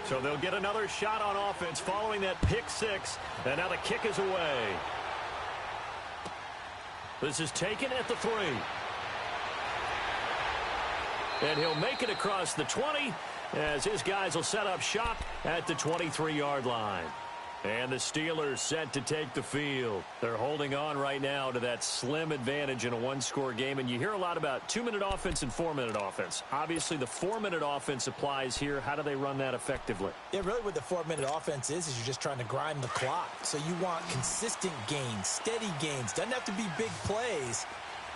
So they'll get another shot on offense following that pick 6. And now the kick is away. This is taken at the 3. And he'll make it across the 20 as his guys will set up shop at the 23-yard line. And the Steelers set to take the field. They're holding on right now to that slim advantage in a one-score game. And you hear a lot about 2-minute offense and 4-minute offense. Obviously, the 4-minute offense applies here. How do they run that effectively? Yeah, really what the 4-minute offense is you're just trying to grind the clock. So you want consistent gains, steady gains. Doesn't have to be big plays,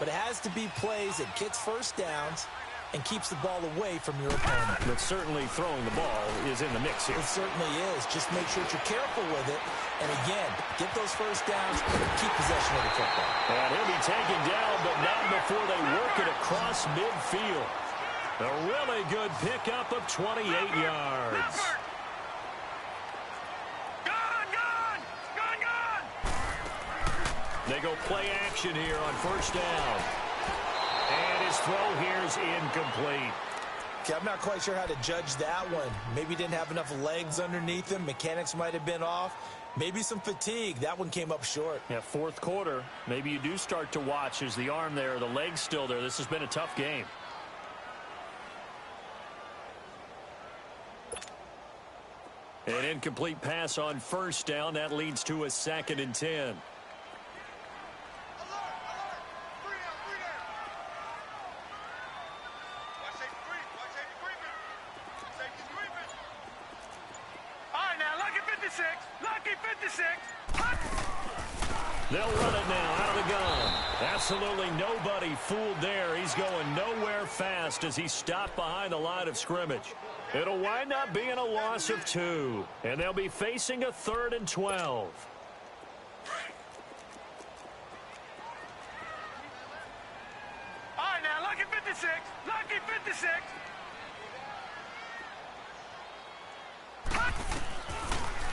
but it has to be plays that gets first downs and keeps the ball away from your opponent. But certainly throwing the ball is in the mix here. It certainly is. Just make sure that you're careful with it. And again, get those first downs, keep possession of the football. And he'll be taken down, but not before they work it across midfield. A really good pickup of 28 yards. They go play action here on first down. And his throw here is incomplete. Okay, I'm not quite sure how to judge that one. Maybe he didn't have enough legs underneath him. Mechanics might have been off. Maybe some fatigue. That one came up short. Yeah, fourth quarter. Maybe you do start to watch. Is the arm there, the leg's still there? This has been a tough game. An incomplete pass on first down. That leads to a 2nd and 10. They'll run it now out of the gun. Absolutely nobody fooled there. He's going nowhere fast as he stopped behind the line of scrimmage. It'll wind up being a loss of 2. And they'll be facing a 3rd and 12. All right, now, lucky 56. Lucky 56.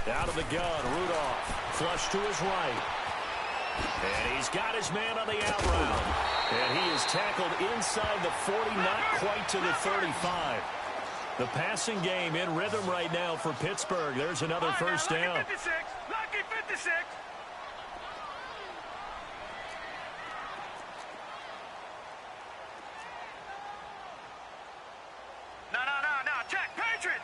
Out of the gun, Rudolph. Flush to his right. And he's got his man on the out route. And he is tackled inside the 40, not quite to the 35. The passing game in rhythm right now for Pittsburgh. There's another first down. Lucky 56. Lucky 56. No. Check. Patriot.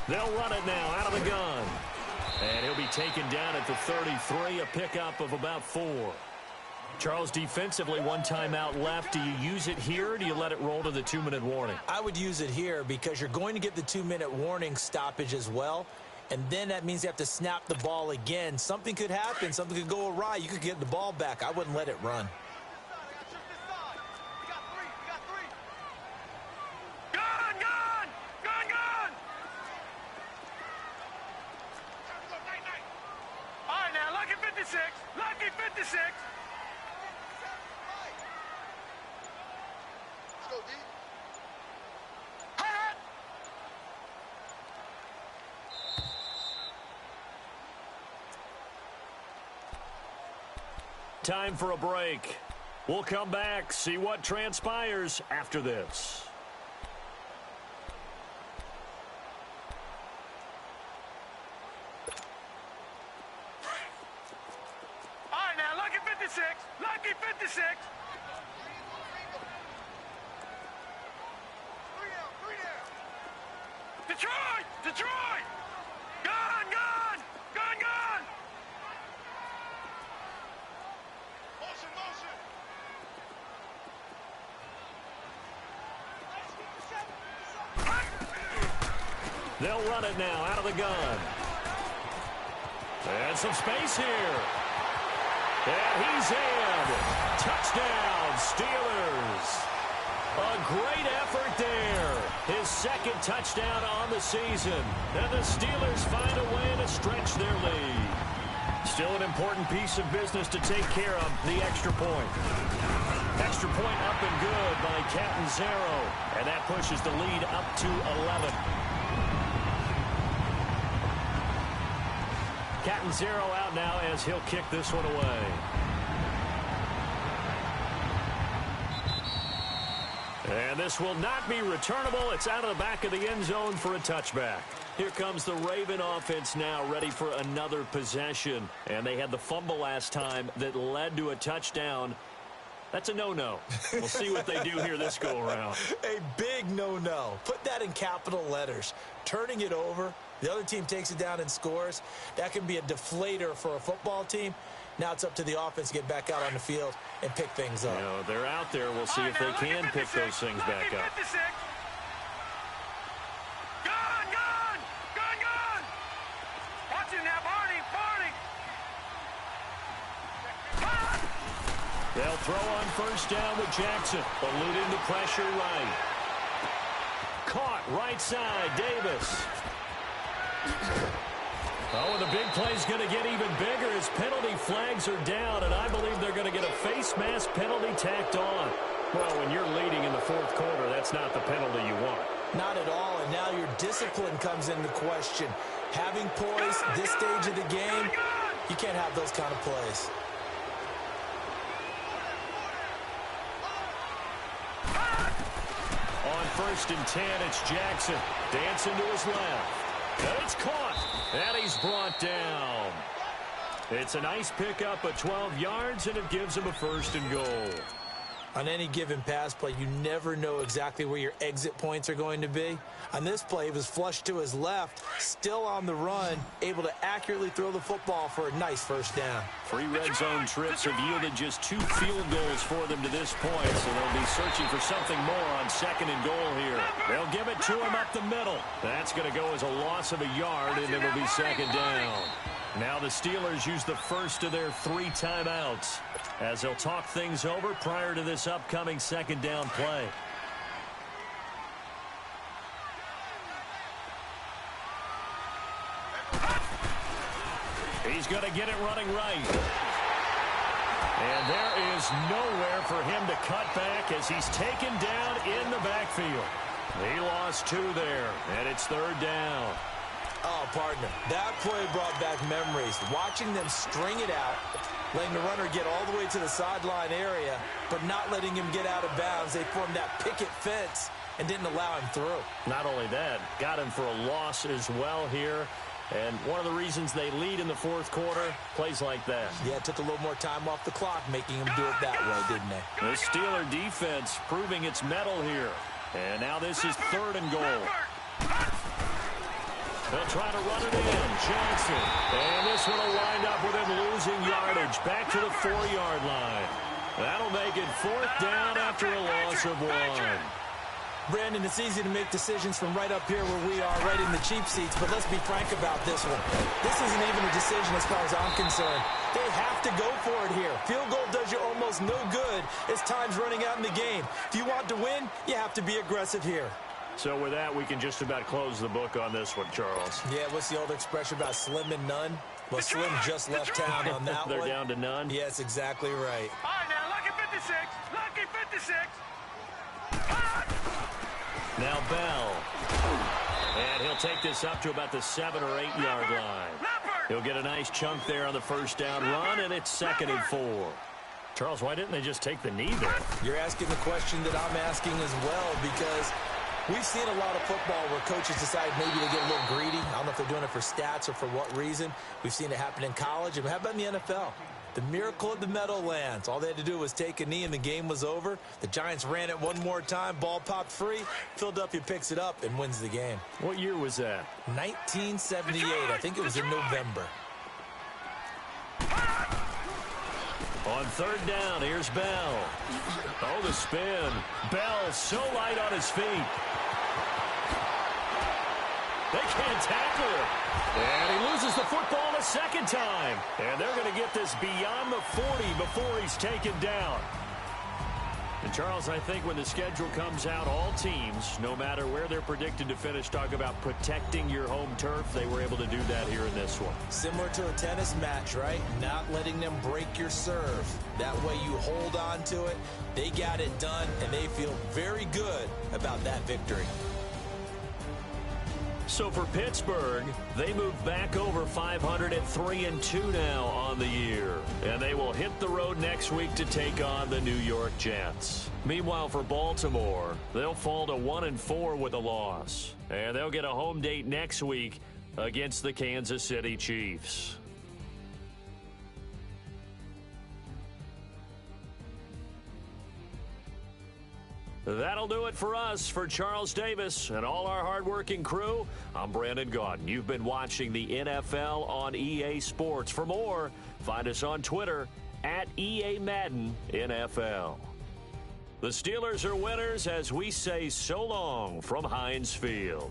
They'll run it now out of the gun. And he'll be taken down at the 33, a pickup of about 4. Charles, defensively, 1 timeout left. Do you use it here or do you let it roll to the 2-minute warning? I would use it here because you're going to get the 2-minute warning stoppage as well. And then that means you have to snap the ball again. Something could happen. Something could go awry. You could get the ball back. I wouldn't let it run. Lucky 56. Let's go, D. Time for a break. We'll come back, see what transpires after this. Lucky 56. Detroit. Gone. Motion. They'll run it now out of the gun. And some space here. And he's in. Touchdown, Steelers. A great effort there. His 2nd touchdown on the season. And the Steelers find a way to stretch their lead. Still an important piece of business to take care of, the extra point. Extra point up and good by Captain Zero. And that pushes the lead up to 11. Captain Zero out now as he'll kick this one away. And this will not be returnable. It's out of the back of the end zone for a touchback. Here comes the Raven offense now, ready for another possession. And they had the fumble last time that led to a touchdown. That's a no-no. We'll see what they do here this go-around. A big no-no. Put that in capital letters. Turning it over, the other team takes it down and scores. That can be a deflator for a football team. Now it's up to the offense to get back out on the field and pick things up. You know, they're out there. We'll see if they can pick those things back up. They'll throw on first down with Jackson. Eluding the pressure right. Caught right side, Davis. Oh, and the big play's going to get even bigger as penalty flags are down, and I believe they're going to get a face mask penalty tacked on. Well, when you're leading in the fourth quarter, that's not the penalty you want. Not at all, and now your discipline comes into question. Having poise this stage of the game, you can't have those kind of plays. On 1st and 10, it's Jackson. Dancing to his left. And it's caught. And he's brought down. It's a nice pickup of 12 yards, and it gives him a 1st and goal. On any given pass play, you never know exactly where your exit points are going to be. On this play, he was flushed to his left, still on the run, able to accurately throw the football for a nice 1st down. 3 red zone trips have yielded just 2 field goals for them to this point, so they'll be searching for something more on 2nd and goal here. They'll give it to him up the middle. That's going to go as a loss of a yard, and it'll be 2nd down. Now the Steelers use the first of their 3 timeouts as they'll talk things over prior to this upcoming 2nd down play. He's going to get it running right. And there is nowhere for him to cut back as he's taken down in the backfield. He lost 2 there, and it's 3rd down. Oh, partner, that play brought back memories. Watching them string it out, letting the runner get all the way to the sideline area, but not letting him get out of bounds. They formed that picket fence and didn't allow him through. Not only that, got him for a loss as well here. And one of the reasons they lead in the 4th quarter, plays like that. Yeah, it took a little more time off the clock, making him do it that way, didn't they? The Steeler defense proving its mettle here. And now this is 3rd and goal. They'll try to run it in. Johnson. And this one will wind up with him losing yardage back to the 4-yard line. That'll make it 4th down after a loss of 1. Brandon, it's easy to make decisions from right up here where we are, right in the cheap seats, but let's be frank about this one. This isn't even a decision as far as I'm concerned. They have to go for it here. Field goal does you almost no good as time's running out in the game. If you want to win, you have to be aggressive here. So with that, we can just about close the book on this one, Charles. Yeah, what's the old expression about slim and none? Well, Slim just left town on that They're one. down to none? Yes, exactly right. All right, now, lucky 56. Lucky 56. Now Bell. And he'll take this up to about the 7- or 8-yard line. He'll get a nice chunk there on the 1st down run, and it's 2nd and 4. Charles, why didn't they just take the knee there? You're asking the question that I'm asking as well, because we've seen a lot of football where coaches decide maybe they get a little greedy. I don't know if they're doing it for stats or for what reason. We've seen it happen in college. And how about in the NFL? The miracle of the Meadowlands. All they had to do was take a knee and the game was over. The Giants ran it one more time. Ball popped free. Philadelphia picks it up and wins the game. What year was that? 1978. I think it was in November. On 3rd down, here's Bell. Oh, the spin. Bell so light on his feet. They can't tackle him. And he loses the football a 2nd time. And they're going to get this beyond the 40 before he's taken down. And, Charles, I think when the schedule comes out, all teams, no matter where they're predicted to finish, talk about protecting your home turf. They were able to do that here in this one. Similar to a tennis match, right? Not letting them break your serve. That way you hold on to it. They got it done, and they feel very good about that victory. So for Pittsburgh, they move back over 500 at 3-2 now on the year. And they will hit the road next week to take on the New York Jets. Meanwhile, for Baltimore, they'll fall to 1-4 with a loss. And they'll get a home date next week against the Kansas City Chiefs. That'll do it for us. For Charles Davis and all our hardworking crew, I'm Brandon Gaudin. You've been watching the NFL on EA Sports. For more, find us on Twitter at EA Madden NFL. The Steelers are winners as we say so long from Heinz Field.